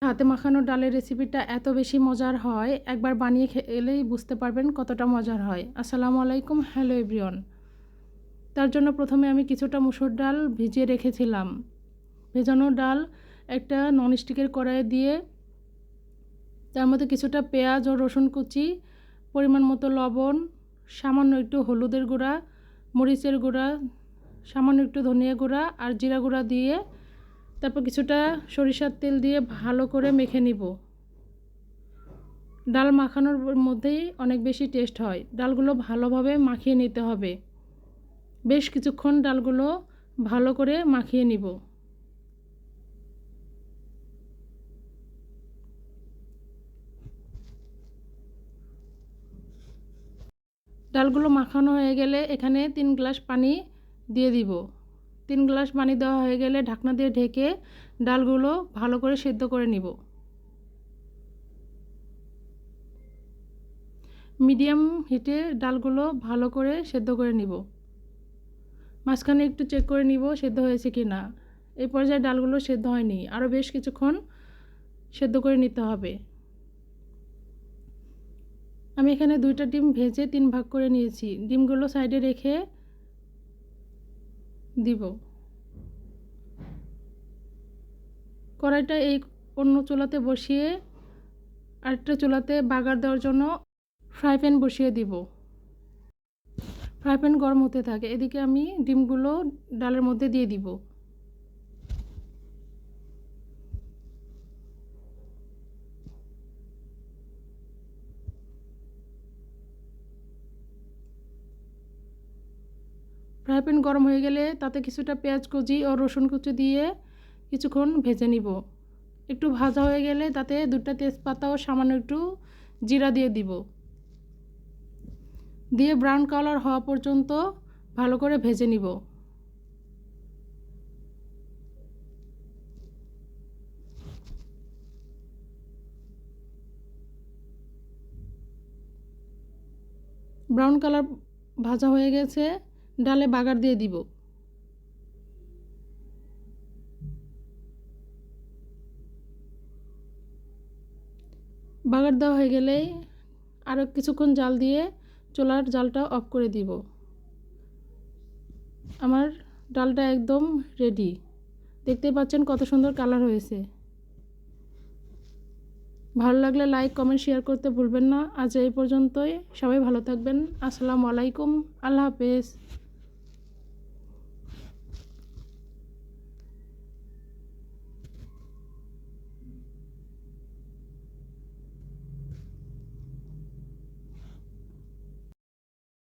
হাতে মাখানো ডালের রেসিপিটা এত বেশি মজার হয়, একবার বানিয়ে খেলেই বুঝতে পারবেন কতটা মজার হয়। আসসালামু আলাইকুম, হ্যালো এভরিওয়ান। তার জন্য প্রথমে আমি কিছুটা মুসুর ডাল ভিজিয়ে রেখেছিলাম। ভেজানো ডাল একটা ননস্টিকের কড়াইয়ে দিয়ে তার মধ্যে কিছুটা পেঁয়াজ ও রসুন কুচি, পরিমাণ মতো লবণ, সামান্য একটু হলুদের গুঁড়া, মরিচের গুঁড়া, সামান্য একটু ধনিয়া গুঁড়া আর জিরা গুঁড়া দিয়ে তারপর কিছুটা সরিষার তেল দিয়ে ভালো করে মেখে নিব। ডাল মাখানোর মধ্যেই অনেক বেশি টেস্ট হয়। ডালগুলো ভালোভাবে মাখিয়ে নিতে হবে। বেশ কিছুক্ষণ ডালগুলো ভালো করে মাখিয়ে নিব। ডালগুলো মাখানো হয়ে গেলে এখানে 3 গ্লাস পানি দিয়ে দিব। 3 গ্লাস পানি দেওয়া হয়ে গেলে ঢাকনা দিয়ে ঢেকে ডালগুলো ভালো করে সেদ্ধ করে নিব। মিডিয়াম হিটে ডালগুলো ভালো করে সেদ্ধ করে নিব। মাঝখানে একটু চেক করে নিব সেদ্ধ হয়েছে কি না। এই পর্যায়ে ডালগুলো সেদ্ধ হয়নি, আরও বেশ কিছুক্ষণ সেদ্ধ করে নিতে হবে। আমি এখানে 2টা ডিম ভেজে 3 ভাগ করে নিয়েছি। ডিমগুলো সাইডে রেখে দিব। কড়াইটা এই অন্য চুলাতে বসিয়ে আরেকটা চুলাতে বাগার দেওয়ার জন্য ফ্রাই প্যান বসিয়ে দিব। ফ্রাই প্যান গরম হতে থাকে, এদিকে আমি ডিমগুলো ডালের মধ্যে দিয়ে দিব। ফ্রাই প্যান গরম হয়ে গেলে তাতে কিছুটা পেঁয়াজ কুচি ও রসুন কুচি দিয়ে কিছুক্ষণ ভেজে নিব। একটু ভাজা হয়ে গেলে তাতে 2টা তেজপাতা ও সামান্য একটু জিরা দিয়ে দিব। দিয়ে ব্রাউন কালার হওয়া পর্যন্ত ভালো করে ভেজে নিব। ব্রাউন কালার ভাজা হয়ে গেছে, ডালে বাগার দিয়ে দিব। বাগার দেওয়া হয়ে গেলেই আরও কিছুক্ষণ জাল দিয়ে চুলার জালটা অফ করে দিব। আমার ডালটা একদম রেডি। দেখতে পাচ্ছেন কত সুন্দর কালার হয়েছে। ভালো লাগলে লাইক, কমেন্ট, শেয়ার করতে ভুলবেন না। আজ এই পর্যন্তই। সবাই ভালো থাকবেন। আসসালামু আলাইকুম, আল্লাহ হাফেজ।